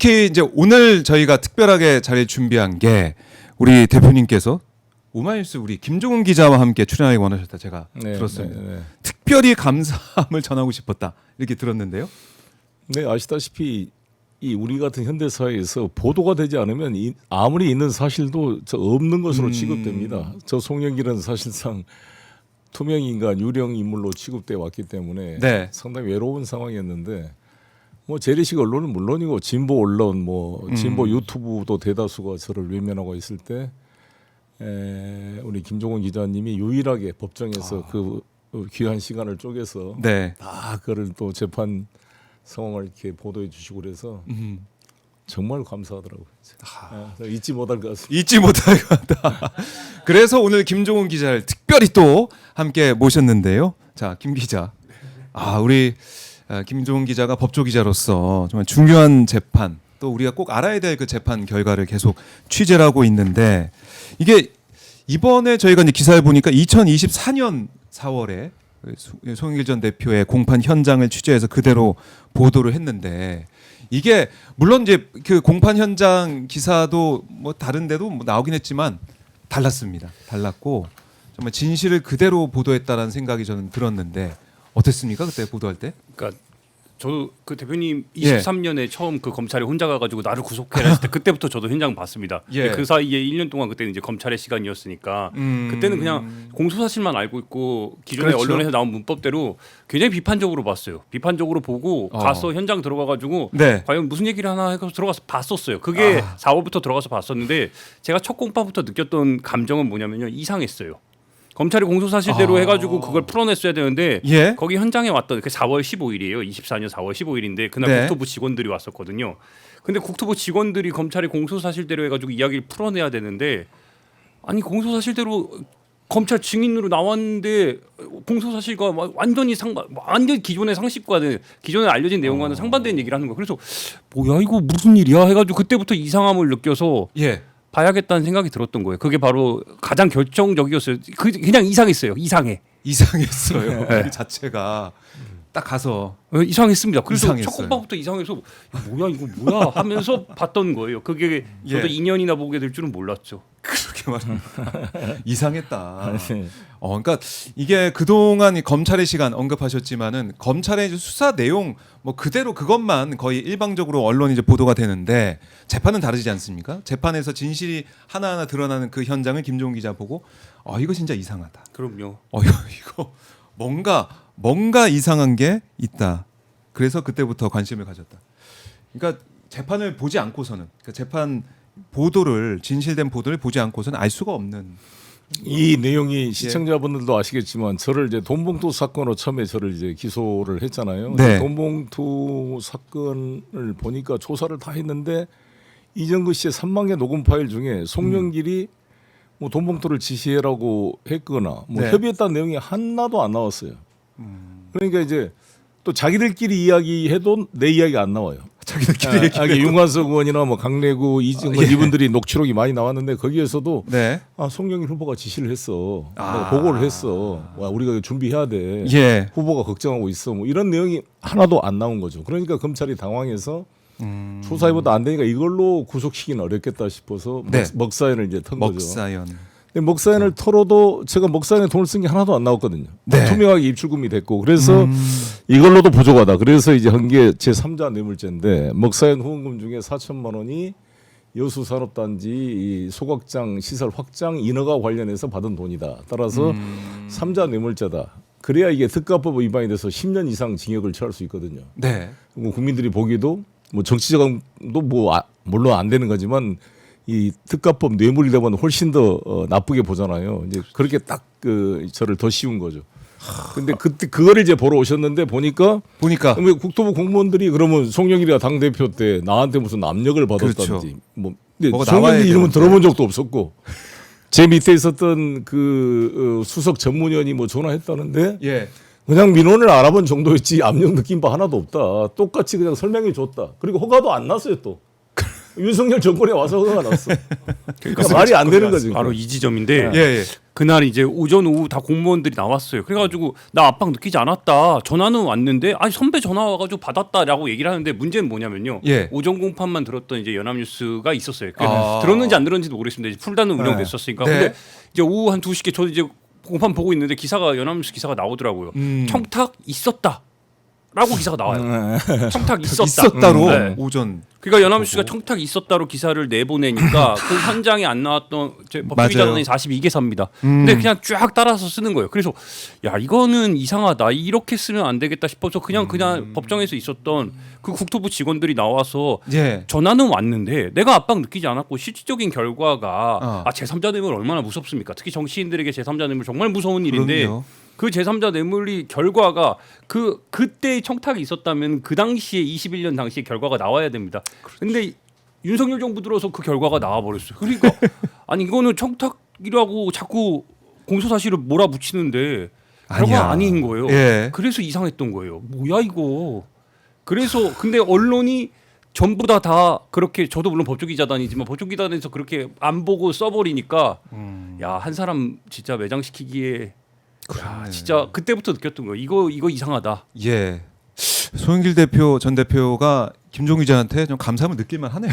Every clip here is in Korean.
특히 이제 오늘 저희가 특별하게 자리를 준비한 게 우리 대표님께서 오마이뉴스 우리 김종훈 기자와 함께 출연하기 원하셨다 제가 들었습니다. 특별히 감사함을 전하고 싶었다 이렇게 들었는데요. 네, 아시다시피 이 우리 같은 현대 사회에서 보도가 되지 않으면 아무리 있는 사실도 없는 것으로 취급됩니다. 저 송영길은 사실상 투명 인간, 유령 인물로 취급돼 왔기 때문에 네. 상당히 외로운 상황이었는데 뭐 재래식 언론은 물론이고 진보 언론, 뭐 진보 유튜브도 대다수가 저를 외면하고 있을 때 우리 김종훈 기자님이 유일하게 법정에서 그 귀한 시간을 쪼개서 네. 다 그걸 또 재판 상황을 이렇게 보도해 주시고 그래서 정말 감사하더라고요. 잊지 못할 것 같습니다. 잊지 못할 것 같다. 그래서 오늘 김종훈 기자를 특별히 또 함께 모셨는데요. 자, 김 기자. 우리 김종훈 기자가 법조 기자로서 정말 중요한 재판 또 우리가 꼭 알아야 될 그 재판 결과를 계속 취재를 하고 있는데 이게 이번에 저희가 이제 기사를 보니까 2024년 4월에 송영길 전 대표의 공판 현장을 취재해서 그대로 보도를 했는데 이게 물론 이제 그 공판 현장 기사도 뭐 다른 데도 뭐 나오긴 했지만 달랐습니다. 달랐고 정말 진실을 그대로 보도했다라는 생각이 저는 들었는데 어땠습니까? 그때 보도할 때? 그러니까 저도 그 대표님 23년에 처음 그 검찰에 혼자 가가지고 나를 구속해라 했을 때 그때부터 저도 현장 봤습니다. 예. 그 사이에 1년 동안 그때는 이제 검찰의 시간이었으니까 그때는 그냥 공소사실만 알고 있고 기존의 그렇죠. 언론에서 나온 문법대로 굉장히 비판적으로 봤어요. 비판적으로 보고 가서 현장 들어가가지고 네. 과연 무슨 얘기를 하나 해서 들어가서 봤었어요. 그게 4월부터 들어가서 봤었는데 제가 첫 공파부터 느꼈던 감정은 뭐냐면요. 이상했어요. 검찰이 공소사실대로 해가지고 그걸 풀어냈어야 되는데 예? 거기 현장에 왔던 그 4월 15일이에요. 24년 4월 15일인데 그날 네. 국토부 직원들이 왔었거든요. 근데 국토부 직원들이 검찰이 공소사실대로 해가지고 이야기를 풀어내야 되는데 아니 공소사실대로 검찰 증인으로 나왔는데 공소사실과 완전히 완전 기존의 상식과는 기존에 알려진 내용과는 상반되는 얘기를 하는 거예요. 그래서 뭐야 이거 무슨 일이야 해가지고 그때부터 이상함을 느껴서 예. 봐야겠다는 생각이 들었던 거예요. 그게 바로 가장 결정적이었어요. 그냥 이상했어요. 이상했어요. 네. 그 자체가 딱 가서 이상했습니다. 그래서 이상했어요. 첫 공파부터 이상해서 뭐야 이거 뭐야 하면서 봤던 거예요. 그게 저도 2년이나 보게 될 줄은 몰랐죠. 그렇게 말합니다. 이상했다. 그러니까 이게 그동안 이 검찰의 시간 언급하셨지만은 검찰의 이제 수사 내용 뭐 그대로 그것만 거의 일방적으로 언론이 이제 보도가 되는데 재판은 다르지 않습니까? 재판에서 진실이 하나하나 드러나는 그 현장을 김종훈 기자 보고 이거 진짜 이상하다. 그럼요. 이거 뭔가 이상한 게 있다. 그래서 그때부터 관심을 가졌다. 그러니까 재판을 보지 않고서는 그 재판 보도를 진실된 보도를 보지 않고서는 알 수가 없는 이 내용이 시청자분들도 아시겠지만 저를 이제 돈봉투 사건으로 처음에 저를 이제 기소를 했잖아요. 네. 돈봉투 사건을 보니까 조사를 다 했는데 이정근 씨의 3만 개 녹음 파일 중에 송영길이 뭐 돈봉투를 지시해라고 했거나 뭐 네. 협의했다는 내용이 하나도 안 나왔어요. 그러니까 이제 또 자기들끼리 이야기해도 내 이야기가 안 나와요. 자기들끼리 얘기를 윤관석 의원이나 뭐 강래구 이정근 이분들이 녹취록이 많이 나왔는데 거기에서도 네. 송영길 후보가 지시를 했어. 내가 보고를 했어. 우리가 준비해야 돼. 예. 후보가 걱정하고 있어. 뭐 이런 내용이 하나도 안 나온 거죠. 그러니까 검찰이 당황해서 조사해보다 안 되니까 이걸로 구속시키는 어렵겠다 싶어서 네. 먹사연을 이제 턴 거죠. 먹사연. 근데 먹사연을 털어도 제가 먹사연에 돈을 쓴 게 하나도 안 나왔거든요. 네. 투명하게 입출금이 됐고 그래서 이걸로도 부족하다. 그래서 이제 한 게 제3자 뇌물죄인데 먹사연 후원금 중에 4천만 원이 여수산업단지 이 소각장 시설 확장 인허가 관련해서 받은 돈이다. 따라서 3자 뇌물죄다. 그래야 이게 특가법 위반이 돼서 10년 이상 징역을 처할 수 있거든요. 네. 뭐 국민들이 보기도 뭐 정치자금도 뭐 물론 안 되는 거지만 이 특가법 뇌물이다 보면 훨씬 더 나쁘게 보잖아요. 이제 그렇게 딱 저를 더 씌운 거죠. 근데 그때 그거를 이제 보러 오셨는데 보니까 국토부 공무원들이 그러면 송영길이가 당 대표 때 나한테 무슨 압력을 받았다든지 그렇죠. 뭐 송영길 이름은 들어본 적도 없었고 제 밑에 있었던 그 수석 전문위원이 뭐 전화했다는데 예. 그냥 민원을 알아본 정도였지 압력 느낀 바 하나도 없다. 똑같이 그냥 설명해 줬다. 그리고 허가도 안 났어요 또. 윤석열 정권에 와서 허가가 났어. 그러니까 말이 안 되는 거지. 바로 이 지점인데 예, 예. 그날 이제 오전 오후 다 공무원들이 나왔어요. 그래가지고 나 압박 느끼지 않았다. 전화는 왔는데 아니 선배 전화 와가지고 받았다라고 얘기를 하는데 문제는 뭐냐면요. 예. 오전 공판만 들었던 이제 연합뉴스가 있었어요. 그 아. 들었는지 안 들었는지도 모르겠습니다. 이제 풀단은 운영됐었으니까. 네. 근데 이제 오후 한 2시께 저도 이제 공판 보고 있는데 기사가 연합뉴스 기사가 나오더라고요. 청탁 있었다. 라고 기사가 나와요. 청탁 있었다로 네. 오전. 그러니까 연합뉴스가 청탁 있었다로 기사를 내보내니까 그 현장에 안 나왔던 법조기자단이 42개사입니다. 근데 그냥 쫙 따라서 쓰는 거예요. 그래서 야 이거는 이상하다. 이렇게 쓰면 안 되겠다 싶어서 그냥 법정에서 있었던 그 국토부 직원들이 나와서 예. 전화는 전화는 왔는데 내가 압박 느끼지 않았고 실질적인 결과가 어. 제3자 뇌물 얼마나 무섭습니까? 특히 정치인들에게 제3자 뇌물 정말 무서운 일인데 그럼요. 그 제3자 뇌물이 결과가 그때의 청탁이 있었다면 그 당시에 21년 당시에 결과가 나와야 됩니다. 근데 윤석열 정부 들어서 그 결과가 나와 버렸어요. 그러니까 아니 이거는 청탁이라고 자꾸 공소 사실을 몰아붙이는데 아니야. 결과가 아닌 거예요. 예. 그래서 이상했던 거예요. 뭐야 이거. 그래서 근데 언론이 전부 다 그렇게 저도 물론 법조기자단이지만 법조기자단에서 그렇게 안 보고 써버리니까 야 한 사람 진짜 매장시키기에 야, 진짜 그때부터 느꼈던 거예요. 이거 이상하다. 예. 소영길 대표 전 대표가 김종훈 기자한테 좀 감사함을 느낄만 하네요.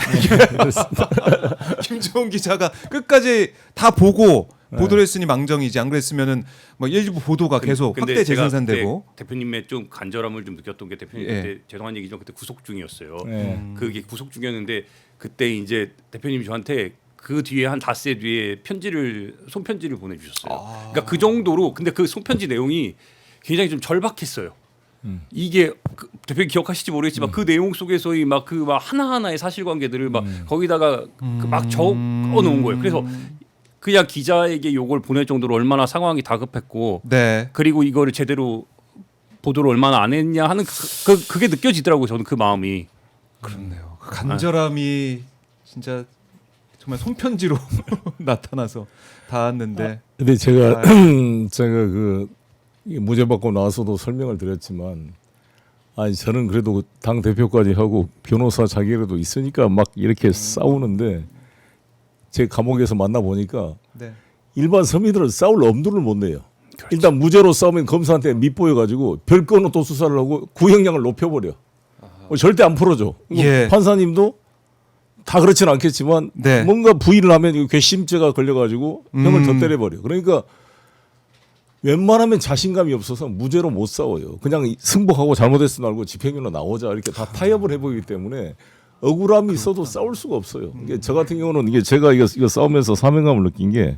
김종훈 기자가 끝까지 다 보고 보도를 했으니 망정이지 안 그랬으면은 뭐 일부 보도가 계속 근데 확대 제가 재생산되고. 그때 대표님의 좀 간절함을 좀 느꼈던 게 대표님 예. 그때 죄송한 얘기지만 그때 구속 중이었어요. 네. 그게 구속 중이었는데 그때 이제 대표님이 저한테 그 뒤에 한 닷새 뒤에 손편지를 보내주셨어요. 그러니까 그 정도로 근데 그 손편지 내용이 굉장히 좀 절박했어요. 이게 대표님 기억하실지 모르겠지만 그 내용 속에서의 막 하나하나의 사실관계들을 막 거기다가 막 적어 놓은 거예요. 그래서 그냥 기자에게 요걸 보낼 정도로 얼마나 상황이 다급했고 네. 그리고 이거를 제대로 보도를 얼마나 안 했냐 하는 그게 느껴지더라고요. 저는 그 마음이. 그렇네요. 그 간절함이 진짜 정말 손편지로 나타나서 닿았는데. 근데 제가 그 무죄 받고 나서도 설명을 드렸지만, 아니 저는 그래도 당 대표까지 하고 변호사 자격이라도 있으니까 막 이렇게 싸우는데 제 감옥에서 만나 보니까 네. 일반 서민들은 싸울 엄두를 못 내요. 일단 무죄로 싸우면 검사한테 밑보여가지고 별건으로 또 수사를 하고 구형량을 높여버려. 절대 안 풀어줘. 예. 판사님도 다 그렇지는 않겠지만 네. 뭔가 부인을 하면 이거 괘씸죄가 걸려가지고 형을 더 때려버려. 그러니까 웬만하면 자신감이 없어서 무죄로 못 싸워요. 그냥 승복하고 잘못했으면 알고 집행유예 나오자 이렇게 다 타협을 해보기 때문에 억울함이 있어도 싸울 수가 없어요. 이게 저 같은 경우는 이게 제가 이거 싸우면서 사명감을 느낀 게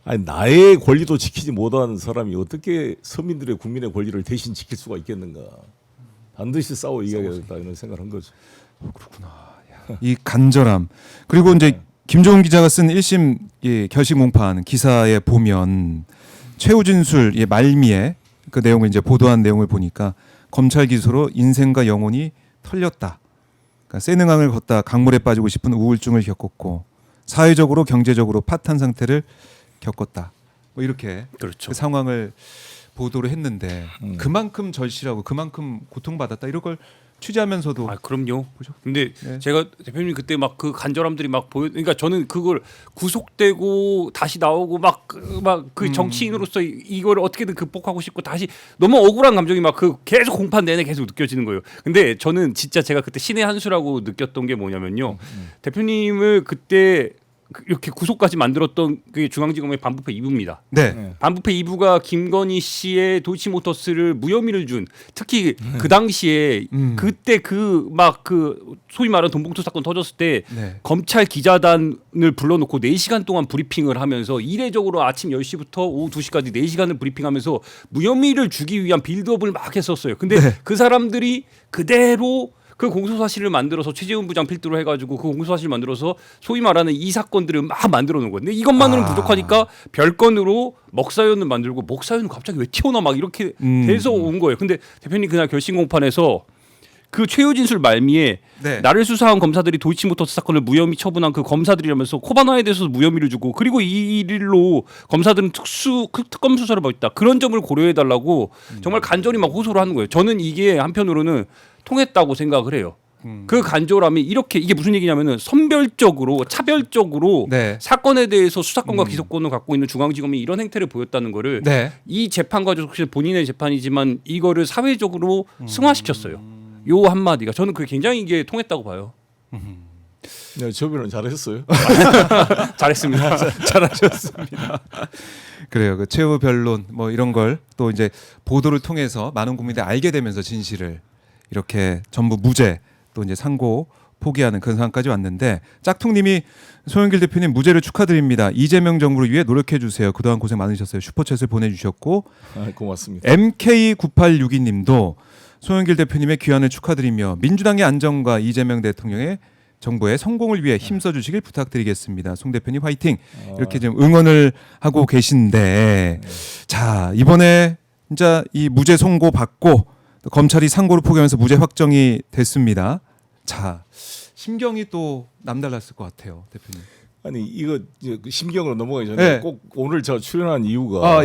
아니 나의 권리도 지키지 못한 사람이 어떻게 서민들의 국민의 권리를 대신 지킬 수가 있겠는가. 반드시 싸워 이겨야겠다 이런 생각을 한 거죠. 이 간절함 그리고 이제 김종훈 기자가 쓴 1심 이 결심 공판 기사에 보면 최후 진술 이 말미에 그 내용을 이제 보도한 내용을 보니까 검찰 기소로 인생과 영혼이 털렸다. 그러니까 세능항을 걷다 강물에 빠지고 싶은 우울증을 겪었고 사회적으로 경제적으로 파탄 상태를 겪었다. 뭐 이렇게 그렇죠. 그 상황을 보도를 했는데 그만큼 절실하고 그만큼 고통받았다 이런 걸 취재하면서도 아 그럼요. 보죠. 근데 네. 제가 대표님 그때 막 그 간절함들이 막 그러니까 저는 그걸 구속되고 다시 나오고 막 그 정치인으로서 이걸 어떻게든 극복하고 싶고 다시 너무 억울한 감정이 막 그 계속 공판 내내 계속 느껴지는 거예요. 근데 저는 진짜 제가 그때 신의 한 수라고 느꼈던 게 뭐냐면요. 대표님을 그때 이렇게 구속까지 만들었던 그게 중앙지검의 반부패 2부입니다. 네. 반부패 2부가 김건희 씨의 도이치모터스를 무혐의를 준 특히 그 당시에 그때 그 소위 말하는 돈봉투 사건 터졌을 때 네. 검찰 기자단을 불러놓고 4시간 동안 브리핑을 하면서 이례적으로 아침 10시부터 오후 2시까지 4시간을 브리핑하면서 무혐의를 주기 위한 빌드업을 막 했었어요. 근데 네. 그 사람들이 그대로 그 공소사실을 만들어서 최재훈 부장 필두로 해가지고 그 공소사실 만들어서 소위 말하는 이 사건들을 막 만들어 놓은 거예요. 근데 이것만으로는 부족하니까 별건으로 먹사연을 만들고 먹사연은 갑자기 왜 튀어나와 막 이렇게 돼서 온 거예요. 근데 대표님 그날 결심 공판에서 그 최후 진술 말미에 네. 나를 수사한 검사들이 도이치모터스 사건을 무혐의 처분한 그 검사들이라면서 코바나에 대해서도 무혐의를 주고 그리고 이 일로 검사들은 특검 수사를 받고 있다. 그런 점을 고려해 달라고 정말 간절히 막 호소를 하는 거예요. 저는 이게 한편으로는 통했다고 생각을 해요. 그 간절함이 이렇게 이게 무슨 얘기냐면은 선별적으로 차별적으로 네. 사건에 대해서 수사권과 기소권을 갖고 있는 중앙지검이 이런 행태를 보였다는 거를 네. 이 재판 과정 속에서 본인의 재판이지만 이거를 사회적으로 승화시켰어요. 요 한마디가 저는 그게 굉장히 이게 통했다고 봐요. 네, 저변은 잘했어요. 잘했습니다. 잘하셨습니다. 그래요. 그 최후 변론 뭐 이런 걸 또 이제 보도를 통해서 많은 국민들이 알게 되면서 진실을 이렇게 전부 무죄 또 이제 상고 포기하는 그런 상황까지 왔는데 짝퉁님이 송영길 대표님 무죄를 축하드립니다. 이재명 정부를 위해 노력해 주세요. 그동안 고생 많으셨어요. 슈퍼챗을 보내주셨고 고맙습니다. MK9862님도 송영길 대표님의 귀환을 축하드리며 민주당의 안정과 이재명 대통령의 정부의 성공을 위해 힘써 주시길 부탁드리겠습니다. 송 대표님 화이팅 이렇게 좀 응원을 하고 계신데 자 이번에 진짜 이 무죄 선고 받고 또 검찰이 상고를 포기하면서 무죄 확정이 됐습니다. 자 심경이 또 남달랐을 것 같아요, 대표님. 아니 이거 이제 그 심경으로 넘어가기 전에 네. 꼭 오늘 제가 출연한 이유가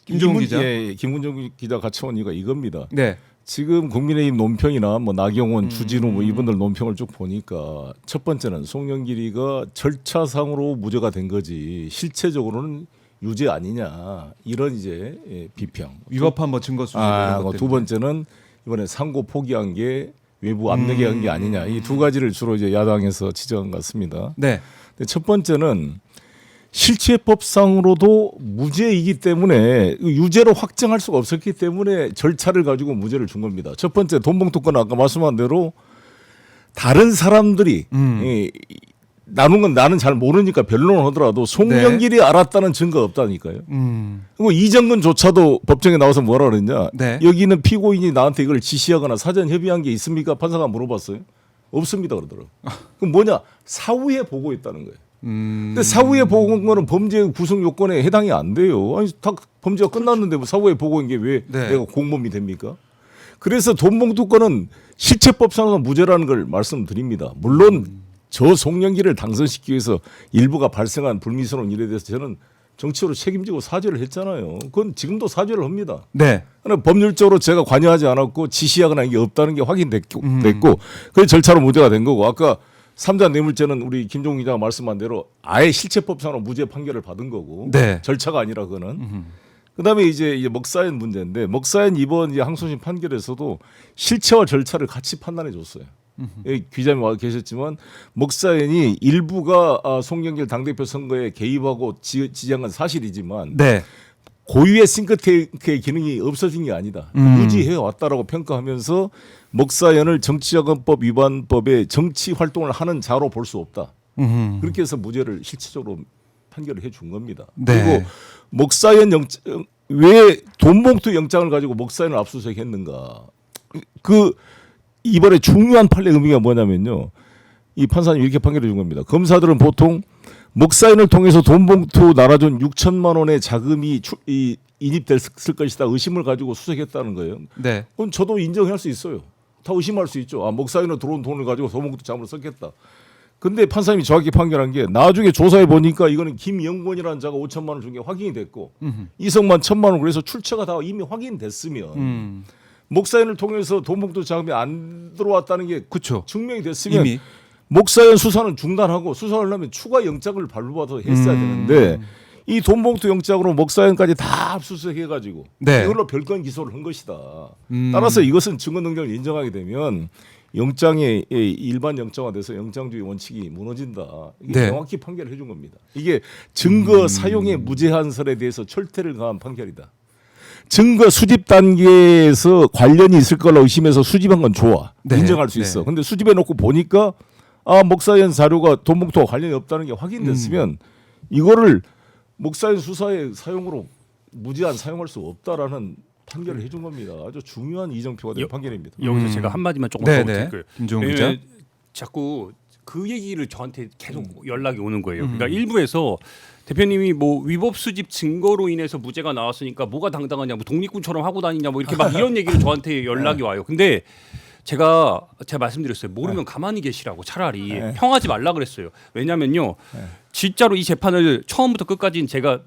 김종훈 기자. 김문정 기자 같이 온 이유가 이겁니다. 네. 지금 국민의힘 논평이나 뭐 나경원, 주진우 뭐 이분들 논평을 쭉 보니까 첫 번째는 송영길이가 절차상으로 무죄가 된 거지 실체적으로는 유죄 아니냐 이런 이제 비평. 위법한 뭐 증거 수집 이런 것 두 때문에. 번째는 이번에 상고 포기한 게 외부 압력에 한 게 아니냐 이 두 가지를 주로 이제 야당에서 지적한 것 같습니다. 네. 근데 첫 번째는 실체법상으로도 무죄이기 때문에 유죄로 확정할 수가 없었기 때문에 절차를 가지고 무죄를 준 겁니다. 첫 번째 돈봉투권 아까 말씀한 대로 다른 사람들이 나눈 건 나는 잘 모르니까 변론을 하더라도 송영길이 알았다는 증거가 없다니까요. 뭐 이정근조차도 법정에 나와서 뭐라 그랬냐. 네. 여기는 피고인이 나한테 이걸 지시하거나 사전 협의한 게 있습니까? 판사가 물어봤어요. 없습니다 그러더라고요. 그럼 뭐냐? 사후에 보고했다는 거예요. 근데 사후에 보고한 거는 범죄 구성 요건에 해당이 안 돼요. 아니 다 범죄가 끝났는데 뭐 사후에 보고한 게 왜 네. 내가 공범이 됩니까? 그래서 돈봉투권은 실체법상은 무죄라는 걸 말씀드립니다. 물론 저 송영길을 당선시키기 위해서 일부가 발생한 불미스러운 일에 대해서 저는 정치적으로 책임지고 사죄를 했잖아요. 그건 지금도 사죄를 합니다. 네. 그러나 법률적으로 제가 관여하지 않았고 지시하거나 이게 없다는 게 확인됐고 그래서 절차로 무죄가 된 거고 아까 3자 뇌물죄는 우리 김종훈 기자가 말씀한 대로 아예 실체법상으로 무죄 판결을 받은 거고 네. 절차가 아니라 그거는 그다음에 이제 먹사연 문제인데 먹사연 이번 이제 항소심 판결에서도 실체와 절차를 같이 판단해 줬어요. 여기 기자님 와 계셨지만 먹사연이 일부가 송영길 당대표 선거에 개입하고 지지한 건 사실이지만 네. 고유의 싱크탱크의 기능이 없어진 게 아니다. 유지해 왔다라고 평가하면서 먹사연을 정치자금법 위반법에 정치 활동을 하는 자로 볼 수 없다. 그렇게 해서 무죄를 실질적으로 판결을 해준 겁니다. 네. 그리고 먹사연 영장 왜 돈봉투 영장을 가지고 먹사연을 압수수색했는가? 그 이번에 중요한 판례 의미가 뭐냐면요. 이 판사님 이렇게 판결해 준 겁니다. 검사들은 보통 먹사연을 통해서 돈봉투 날아준 6천만 원의 자금이 인입됐을 것이다 의심을 가지고 수색했다는 거예요. 네. 그건 저도 인정할 수 있어요. 다 의심할 수 있죠. 먹사연으로 들어온 돈을 가지고 돈봉투 자금을 썼겠다. 근데 판사님이 정확히 판결한 게 나중에 조사해 보니까 이거는 김영권이라는 자가 5천만 원 준 게 확인이 됐고 이성만 1,000만 원 그래서 출처가 다 이미 확인됐으면 먹사연을 통해서 돈봉투 자금이 안 들어왔다는 게 그렇죠. 증명이 됐으면 이미 먹사연 수사는 중단하고 수사를 하려면 추가 영장을 발부받아서 했어야 되는데 이 돈봉투 영장으로 먹사연까지 다 압수수색해가지고 네. 이걸로 별건 기소를 한 것이다. 따라서 이것은 증거 능력을 인정하게 되면 영장의 일반 영장화돼서 영장주의 원칙이 무너진다. 이게 네. 명확히 판결을 해준 겁니다. 이게 증거 사용의 무제한설에 대해서 철퇴를 가한 판결이다. 증거 수집 단계에서 관련이 있을 걸로 의심해서 수집한 건 좋아. 네. 인정할 수 있어. 네. 근데 수집해 놓고 보니까 먹사연 자료가 돈봉투와 관련이 없다는 게 확인됐으면 이거를 먹사연 수사의 사용으로 무제한 사용할 수 없다라는 판결을 해준 겁니다. 아주 중요한 이정표가 된 판결입니다. 여기서 제가 한 마디만 조금 네, 더 네. 드릴게요. 김종훈 기자. 자꾸 그 얘기를 저한테 계속 연락이 오는 거예요. 그러니까 일부에서 대표님이 뭐 위법 수집 증거로 인해서 무죄가 나왔으니까 뭐가 당당하냐, 뭐 독립군처럼 하고 다니냐, 뭐 이렇게 막 이런 얘기를 저한테 연락이 와요. 근데 제가 말씀드렸어요. 모르면 가만히 계시라고 차라리 평하지 말라 그랬어요. 왜냐면요, 진짜로 이 재판을 처음부터 끝까지는 제가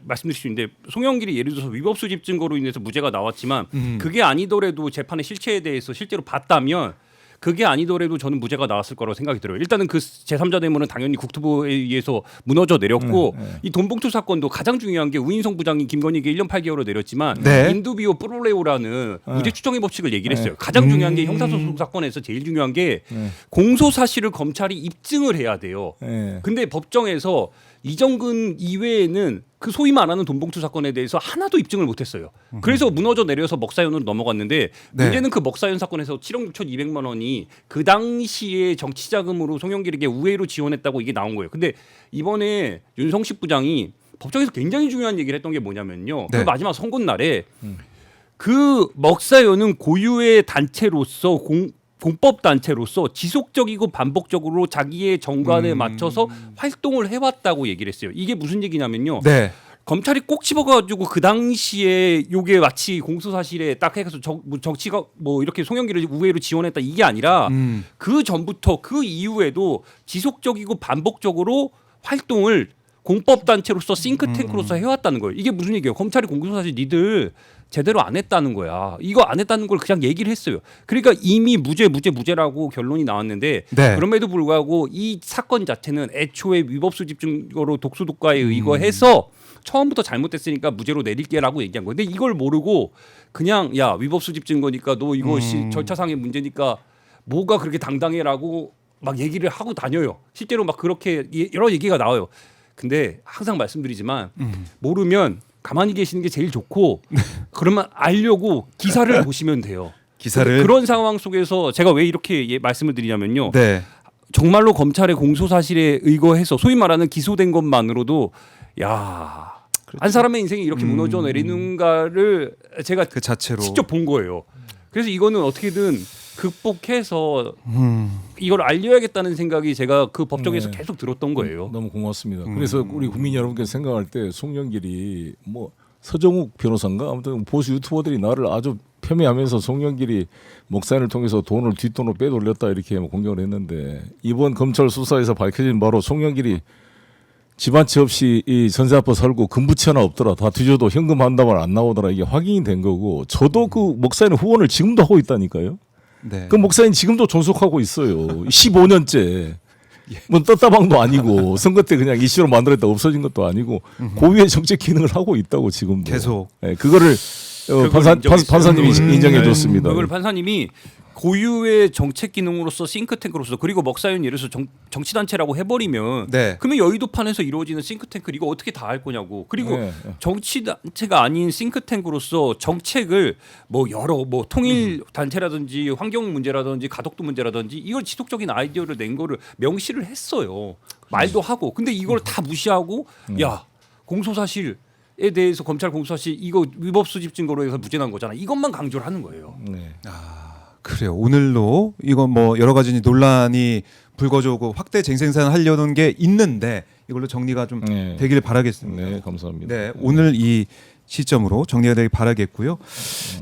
말씀드릴 수 있는데 송영길이 예를 들어서 위법 수집 증거로 인해서 무죄가 나왔지만 그게 아니더라도 재판의 실체에 대해서 실제로 봤다면 그게 아니더라도 저는 무죄가 나왔을 거라고 생각이 들어요. 일단은 그 제3자 뇌물은 당연히 국토부에 의해서 무너져 내렸고 이 돈봉투 사건도 가장 중요한 게 우인성 부장이 김건희에게 1년 8개월로 내렸지만 네. 인두비오 프로레오라는 무죄 추정의 법칙을 얘기를 했어요. 가장 중요한 게 형사소송 사건에서 제일 중요한 게 공소 사실을 검찰이 입증을 해야 돼요. 예. 근데 법정에서 이정근 이외에는 그 소위 말하는 돈봉투 사건에 대해서 하나도 입증을 못했어요. 그래서 무너져 내려서 먹사연으로 넘어갔는데 네. 문제는 그 먹사연 사건에서 7억 6,200만 원이 그 당시에 정치자금으로 송영길에게 우회로 지원했다고 이게 나온 거예요. 근데 이번에 윤성식 부장이 법정에서 굉장히 중요한 얘기를 했던 게 뭐냐면요. 네. 그 마지막 선고 날에 그 먹사연은 고유의 단체로서 공법 단체로서 지속적이고 반복적으로 자기의 정관에 맞춰서 활동을 해왔다고 얘기를 했어요. 이게 무슨 얘기냐면요. 네. 검찰이 꼭 집어가지고 그 당시에 요게 마치 공소 사실에 딱 해서 정치가 뭐 이렇게 송영길을 우회로 지원했다 이게 아니라 그 전부터 그 이후에도 지속적이고 반복적으로 활동을 공법 단체로서 싱크탱크로서 해왔다는 거예요. 이게 무슨 얘기예요? 검찰이 공소 사실 니들 제대로 안 했다는 거야. 이거 안 했다는 걸 그냥 얘기를 했어요. 그러니까 이미 무죄라고 결론이 나왔는데 네. 그럼에도 불구하고 이 사건 자체는 애초에 위법 수집 증거로 독수독과에 의거해서 처음부터 잘못됐으니까 무죄로 내릴게라고 얘기한 거예요. 근데 이걸 모르고 그냥 야 위법 수집 증거니까 너 이거 절차상의 문제니까 뭐가 그렇게 당당해라고 막 얘기를 하고 다녀요. 실제로 막 그렇게 여러 얘기가 나와요. 근데 항상 말씀드리지만 모르면 가만히 계시는 게 제일 좋고 그러면 알려고 기사를 보시면 돼요. 기사를 그런 상황 속에서 제가 왜 이렇게 말씀을 드리냐면요. 네. 정말로 검찰의 공소 사실에 의거해서 소위 말하는 기소된 것만으로도 야, 한 사람의 인생이 이렇게 무너져 내리는가를 제가 그 자체로 직접 본 거예요. 그래서 이거는 어떻게든 극복해서 이걸 알려야겠다는 생각이 제가 그 법정에서 네. 계속 들었던 거예요. 너무 고맙습니다. 그래서 우리 국민 여러분께서 생각할 때 송영길이 뭐 서정욱 변호사인가 아무튼 보수 유튜버들이 나를 아주 폄훼하면서 송영길이 목사인을 통해서 돈을 뒷돈으로 빼돌렸다 이렇게 공격을 했는데 이번 검찰 수사에서 밝혀진 바로 송영길이 집 한 채 없이 이 전세 아파 살고 금부채 하나 없더라. 다 뒤져도 현금 한 다발 안 나오더라. 이게 확인이 된 거고 저도 그 목사인 후원을 지금도 하고 있다니까요. 네. 그 목사님 지금도 존속하고 있어요. 15년째. 뭐 떴다방도 아니고 선거 때 그냥 이슈로 만들었다 없어진 것도 아니고 고유의 정책 기능을 하고 있다고 지금도. 계속. 네, 그거를 판사님이 인정해 줬습니다. 그걸 판사님이 고유의 정책 기능으로서 싱크탱크로서 그리고 먹사연 예를 들어서 정치단체라고 해버리면 네. 그러면 여의도판에서 이루어지는 싱크탱크 이거 어떻게 다 할 거냐고. 그리고 네. 정치단체가 아닌 싱크탱크로서 정책을 뭐 여러 뭐 통일 단체라든지 환경 문제라든지 가덕도 문제라든지 이걸 지속적인 아이디어를 낸 거를 명시를 했어요. 말도 하고. 근데 이걸 다 무시하고 야 공소사실 에 대해서 검찰 공소사실 이거 위법 수집 증거로 해서 무죄 난 거잖아. 이것만 강조를 하는 거예요. 네. 그래요. 오늘도 이건 뭐 여러 가지 논란이 불거져오고 확대 쟁생산 하려는 게 있는데 이걸로 정리가 좀 네. 되길 바라겠습니다. 네, 감사합니다. 네, 오늘 이 시점으로 정리가 되길 바라겠고요.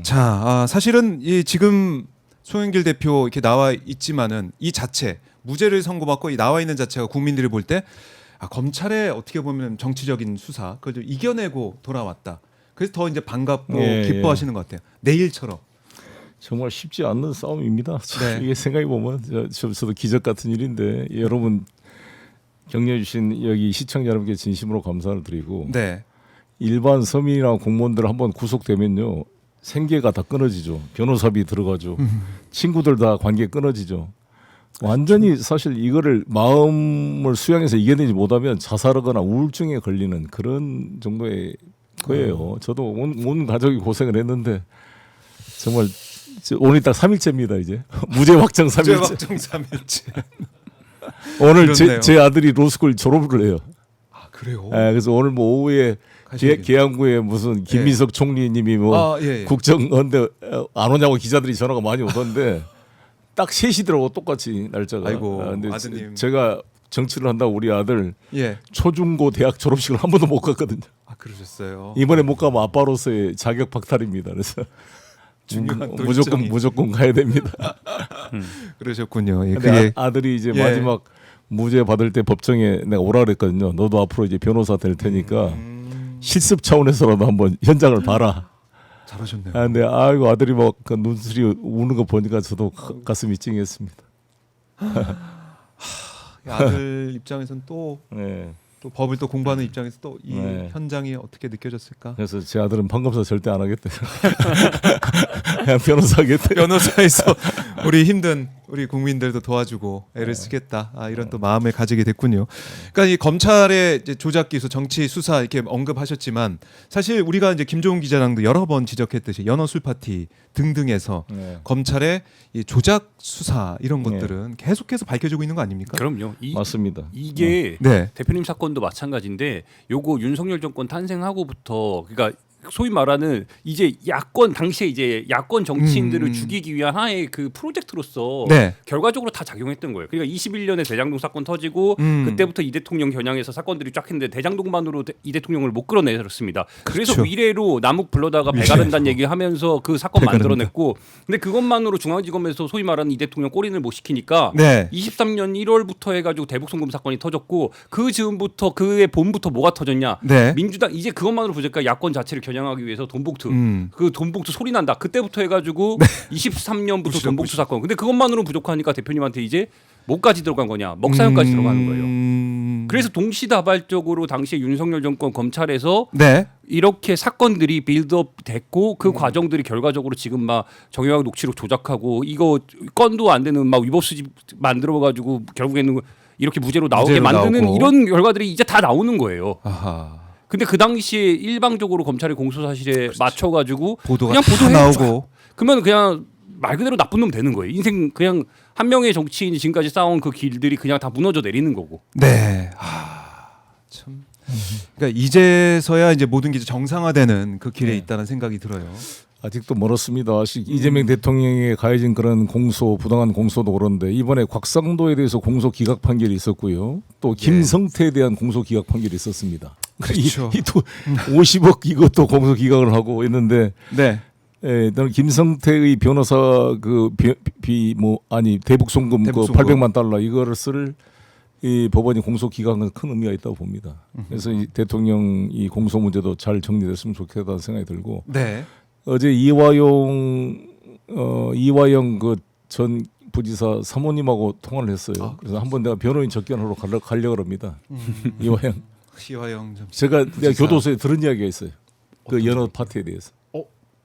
자, 사실은 이 지금 송영길 대표 이렇게 나와 있지만은 이 자체 무죄를 선고받고 이 나와 있는 자체가 국민들이 볼 때 검찰의 어떻게 보면 정치적인 수사 그걸 좀 이겨내고 돌아왔다. 그래서 더 이제 반갑고 예, 기뻐하시는 것 같아요. 내일처럼. 정말 쉽지 않는 싸움입니다. 네. 이게 생각해 보면 저도 기적 같은 일인데 여러분 격려해 주신 여기 시청자 여러분께 진심으로 감사를 드리고 네. 일반 서민이나 공무원들 한번 구속되면요 생계가 다 끊어지죠. 변호사비 들어가죠. 친구들 다 관계 끊어지죠. 완전히 사실 이거를 마음을 수양해서 이겨내지 못하면 자살하거나 우울증에 걸리는 그런 정도의 거예요. 저도 온 가족이 고생을 했는데 정말 오늘 딱 3일째입니다 이제 무죄 확정 3일째. 확정 3일째. 오늘 그렇네요. 제 아들이 로스쿨 졸업을 해요. 아 그래요? 그래서 오늘 뭐 오후에 가셔야겠네요. 계양구에 무슨 김민석 총리님이 뭐 예. 국정원데 안 오냐고 기자들이 전화가 많이 오던데 딱 3시더라고 똑같이 날짜가. 아이고, 근데 아드님. 제가 정치를 한다고 우리 아들 예. 초중고 대학 졸업식을 한 번도 못 갔거든요. 아 그러셨어요. 이번에 못 가면 아빠로서의 자격 박탈입니다. 그래서 중요한 돌정이. 무조건 가야 됩니다. 그러셨군요. 예, 근데 그게 아들이 이제 예. 마지막 무죄 받을 때 법정에 내가 오라 그랬거든요. 너도 앞으로 이제 변호사 될 테니까 실습 차원에서라도 한번 현장을 봐라. 잘하셨네요. 아, 근데 아이고 아들이 막그 눈물이 우는 거 보니까 저도 가슴이 찡했습니다. 아들 입장에서는 또 네. 법을 또 공부하는 입장에서 또 이 네. 현장이 어떻게 느껴졌을까? 그래서 제 아들은 판검사 절대 안 하겠대. 그냥 변호사 하겠대. 변호사에서 우리 힘든 우리 국민들도 도와주고 애를 쓰겠다. 이런 또 마음을 가지게 됐군요. 그러니까 이 검찰의 이제 조작 기소, 정치 수사 이렇게 언급하셨지만 사실 우리가 이제 김종훈 기자랑도 여러 번 지적했듯이 연어 술 파티 등등에서 네. 검찰의 이 조작 수사 이런 네. 것들은 계속해서 밝혀지고 있는 거 아닙니까? 그럼요. 맞습니다. 이게 네. 대표님 사건도 마찬가지인데 요거 윤석열 정권 탄생하고부터 그러니까 소위 말하는 이제 야권 당시에 이제 야권 정치인들을 죽이기 위한 하나의 그 프로젝트로서 네. 결과적으로 다 작용했던 거예요. 그러니까 21년에 대장동 사건 터지고 그때부터 이 대통령 겨냥해서 사건들이 쫙 했는데 대장동만으로 이 대통령을 못 끌어내렸습니다. 그래서 그렇죠. 미래로 남욱 불러다가 배가른다는 얘기하면서 그 사건 배가른다. 만들어냈고 근데 그것만으로 중앙지검에서 소위 말하는 이 대통령 꼬리를 못 시키니까 네. 23년 1월부터 해가지고 대북송금 사건이 터졌고 그 즈음부터 그의 봄부터 뭐가 터졌냐? 네. 민주당 이제 그것만으로 보니까 야권 자체를 겨냥하기 위해서 돈봉투 그 돈봉투 소리 난다. 그때부터 해가지고 23년부터 돈봉투 사건. 근데 그것만으로는 부족하니까 대표님한테 이제 뭐까지 들어간 거냐? 먹사용까지 들어가는 거예요. 그래서 동시다발적으로 당시에 윤석열 정권 검찰에서 네. 이렇게 사건들이 빌드업 됐고 그 과정들이 결과적으로 지금 막 정영학 녹취록 조작하고 이거 건도 안 되는 막 위법 수집 만들어 가지고 결국에는 이렇게 무죄로 나오게 무죄로 만드는 나오고. 이런 결과들이 이제 다 나오는 거예요. 아하. 근데 그 당시에 일방적으로 검찰의 공소 사실에 맞춰 가지고 보도가 그냥 다 보도해 나오고. 그러면 그냥 말 그대로 나쁜 놈 되는 거예요. 인생 그냥 한 명의 정치인이 지금까지 쌓아온 그 길들이 그냥 다 무너져 내리는 거고. 네. 참. 그러니까 이제서야 이제 모든 게 이제 정상화되는 그 길에 네. 있다는 생각이 들어요. 아직도 멀었습니다. 이재명 대통령에 가해진 그런 공소, 부당한 공소도 그런데 이번에 곽상도에 대해서 공소 기각 판결이 있었고요. 또 김성태에 대한 공소 기각 판결이 있었습니다. 그렇죠. 이또 50억 이것도 공소 기각을 하고 있는데 네. 나는 김성태의 변호사 대북 송금 그 대북 송금. 800만 달러 이거를 쓸 이 법원이 공소 기각은 큰 의미가 있다고 봅니다. 그래서 이 대통령 이 공소 문제도 잘 정리됐으면 좋겠다는 생각이 들고 네. 어제 이화영 그 전 부지사 사모님하고 통화를 했어요. 그래서 한번 내가 변호인 접견하러 가려고 합니다. 이화영. 시화영 좀. 내가 교도소에 들은 이야기가 있어요. 그 연어 파티에 대해서.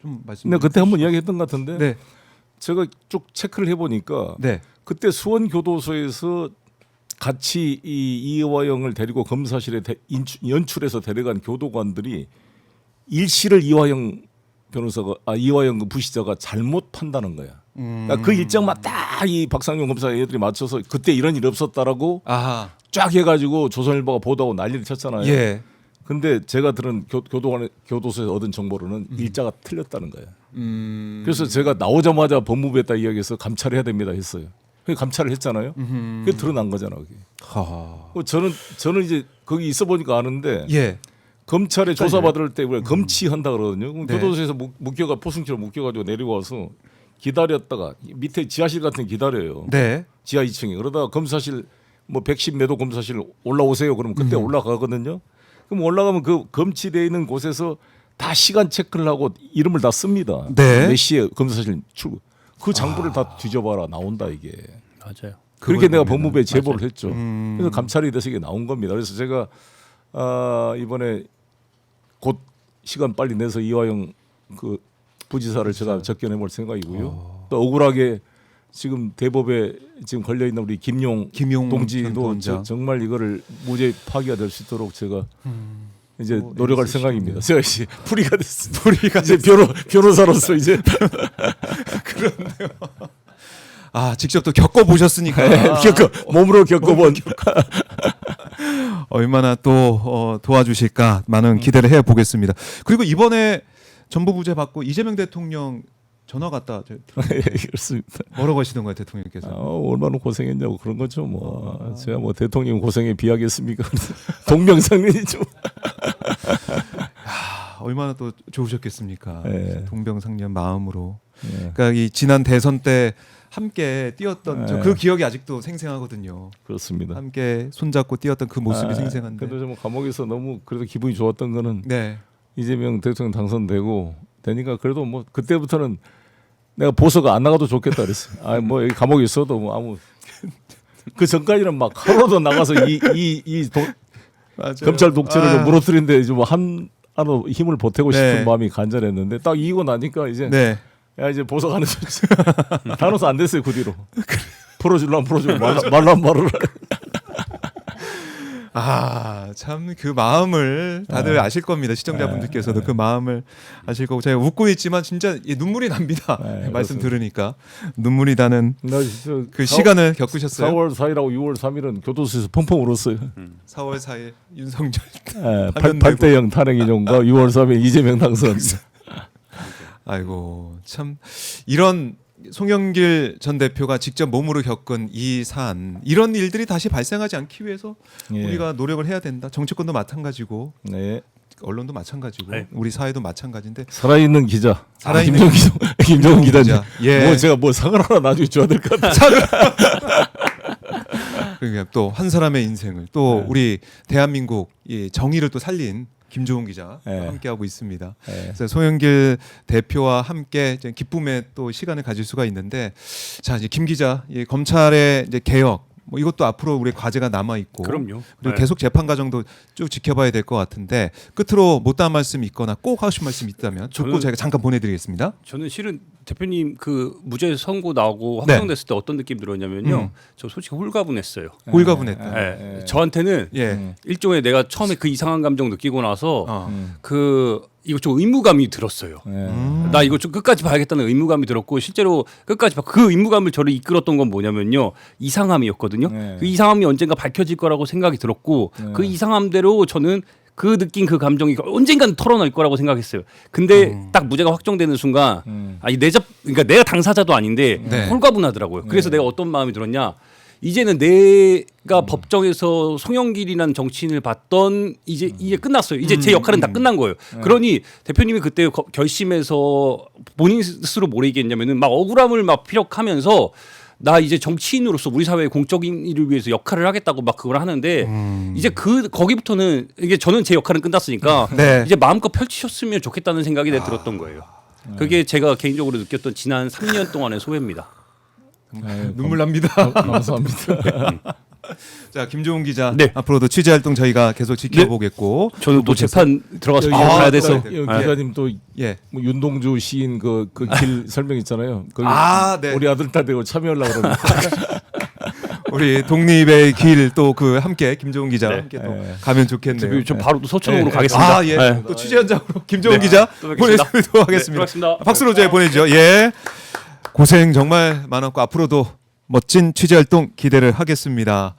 좀 말씀. 내가 그때 한번 이야기했던 것 같은데 네. 제가 쭉 체크를 해보니까 네. 그때 수원 교도소에서 같이 이 이화영을 데리고 검사실에 연출해서 데려간 교도관들이 일시를 이화영 그 부시자가 잘못 판다는 거야. 그러니까 그 일정만 딱 이 박상용 검사 애들이 맞춰서 그때 이런 일 없었다라고 아하. 쫙 해가지고 조선일보가 보도하고 난리를 쳤잖아요. 예. 근데 제가 들은 교도소에서 얻은 정보로는 일자가 틀렸다는 거야. 그래서 제가 나오자마자 법무부에다 이야기해서 감찰해야 됩니다 했어요. 그래서 감찰을 했잖아요. 그게 드러난 거잖아. 그게. 하하. 저는 이제 거기 있어 보니까 아는데 예. 검찰에 조사받을 때 우리가 검치한다 그러거든요. 그럼 네. 교도소에서 묶여가 포승치로 묶여가지고 내려와서 기다렸다가 밑에 지하실 같은 데 기다려요. 네. 지하 2층에 그러다가 검사실 뭐 110 매도 검사실 올라오세요. 그러면 그때 올라가거든요. 그럼 올라가면 그 검치되어 있는 곳에서 다 시간 체크를 하고 이름을 다 씁니다. 네. 몇 시에 검사실 출구. 그 장부를 다 뒤져봐라 나온다 이게. 맞아요. 그렇게 내가 보면은. 법무부에 제보를 했죠. 그래서 감찰이 돼서 이게 나온 겁니다. 그래서 제가 이번에 곧 시간 빨리 내서 이화영 그 부지사를 제가 접견해 볼 생각이고요. 또 억울하게 지금 대법에 지금 걸려 있는 우리 김용 김용 전 동지도 원장. 정말 이거를 무죄 파기가 될 수 있도록 제가 이제 뭐 노력할 애쓰시는데. 생각입니다. 제가 이제 풀이가 됐습니다. 이제 변호사로서 이제 직접 또 겪어 보셨으니까 몸으로 겪어본 얼마나 또 도와주실까 많은 기대를 해 보겠습니다. 그리고 이번에 전부부재 받고 이재명 대통령 전화 갔다 그렇습니다. 뭐라고 하시던가요, 대통령께서? 얼마나 고생했냐고 그런 거죠. 뭐 제가 뭐 대통령 고생에 비하겠습니까? 동명상련이죠. 얼마나 또 좋으셨겠습니까? 네. 동병상련 마음으로. 네. 그러니까 이 지난 대선 때 함께 뛰었던 네. 그 기억이 아직도 생생하거든요. 그렇습니다. 함께 손잡고 뛰었던 그 모습이 생생한데. 근데 좀 감옥에서 너무 그래도 기분이 좋았던 거는 네. 이재명 대통령 당선되고 되니까 그래도 뭐 그때부터는 내가 보서가 안 나가도 좋겠다 그랬어요. 아 뭐 여기 감옥에 있어도 뭐 아무 그 전까지는 막 하루도 나가서 이 검찰 독재를 좀 무너뜨린데 이제 뭐한 하루 힘을 보태고 싶은 네. 마음이 간절했는데 딱 이기고 나니까 이제 네. 야 이제 보석 하는 소리 다노스 안 됐어요 그 뒤로 풀어줄라면 풀어주고 말라면 말을 참 그 마음을 다들 아실 겁니다. 시청자분들께서도 그 마음을 아실 거고 제가 웃고 있지만 진짜 눈물이 납니다. 네, 말씀 그렇습니다. 들으니까 눈물이 나는 나 진짜 그 시간을 겪으셨어요. 4월 4일하고 6월 3일은 교도소에서 펑펑 울었어요. 4월 4일 윤석열 8대0 탄핵 인용과 6월 3일 이재명 당선. 아이고 참 이런 송영길 전 대표가 직접 몸으로 겪은 이 사안 이런 일들이 다시 발생하지 않기 위해서 예. 우리가 노력을 해야 된다. 정치권도 마찬가지고 네. 언론도 마찬가지고 네. 우리 사회도 마찬가지인데 살아있는 기자. 살아있는 김종훈 기자님. 예. 뭐 제가 뭐 상을 하나 나중에 줘야 될 것 같아요. 그러니까 또 한 사람의 인생을 또 네. 우리 대한민국 이 정의를 또 살린 김종훈 기자 네. 함께하고 있습니다. 네. 그래서 송영길 대표와 함께 이제 기쁨의 또 시간을 가질 수가 있는데 자 이제 김 기자 이 검찰의 이제 개혁 뭐 이것도 앞으로 우리 과제가 남아 있고 그럼요. 그리고 네. 계속 재판 과정도 쭉 지켜봐야 될 것 같은데 끝으로 못다한 말씀 있거나 꼭 하실 말씀 있다면 듣고 저는- 제가 잠깐 보내드리겠습니다. 저는 실은 대표님 그 무죄 선고 나오고 네. 확정됐을 때 어떤 느낌 들었냐면요. 저 솔직히 홀가분했어요. 홀가분했다. 네. 저한테는 예. 일종의 내가 처음에 그 이상한 감정 느끼고 나서 어. 그 이거 좀 의무감이 들었어요. 나 이거 좀 끝까지 봐야겠다는 의무감이 들었고 실제로 끝까지 그 의무감을 저를 이끌었던 건 뭐냐면요 이상함이었거든요. 네. 그 이상함이 언젠가 밝혀질 거라고 생각이 들었고 그 이상함대로 저는 그 느낀 그 감정이 언젠간 털어낼 거라고 생각했어요. 근데 딱 무죄가 확정되는 순간 아니 그러니까 내가 당사자도 아닌데 네. 홀가분하더라고요. 그래서 내가 어떤 마음이 들었냐? 이제는 내가 법정에서 송영길이라는 정치인을 봤던 이제 끝났어요. 이제 제 역할은 다 끝난 거예요. 그러니 대표님이 그때 결심해서 본인 스스로 뭘 얘기했냐면은 막 억울함을 막 피력하면서 나 이제 정치인으로서 우리 사회의 공적인 일을 위해서 역할을 하겠다고 막 그걸 하는데 이제 거기부터는 이게 저는 제 역할은 끝났으니까 네. 이제 마음껏 펼치셨으면 좋겠다는 생각이 들었던 거예요. 그게 제가 개인적으로 느꼈던 지난 3년 동안의 소회입니다. 눈물 납니다. 감사합니다. 자 김종훈 기자 네. 앞으로도 취재 활동 저희가 계속 지켜보겠고 저는 또 재판 들어가서 여기 바로 가야 돼서 네. 여기 기자님 또 예. 뭐 윤동주 시인 그 길 설명 있잖아요. 거기 네. 우리 아들 딸 되고 참여하려고 그러는데 우리 독립의 길 또 그 함께 김종훈 기자 네. 함께 또 가면 좋겠네요. 좀 바로 또 서초동으로 네. 가겠습니다. 아 예. 네. 또 취재 현장으로 김종훈 네. 기자 또 뵙겠습니다. 보내드리도록 하겠습니다. 네, 고맙습니다. 박수로 저희 보내주죠. 예. 고생 정말 많았고 앞으로도 멋진 취재 활동 기대를 하겠습니다.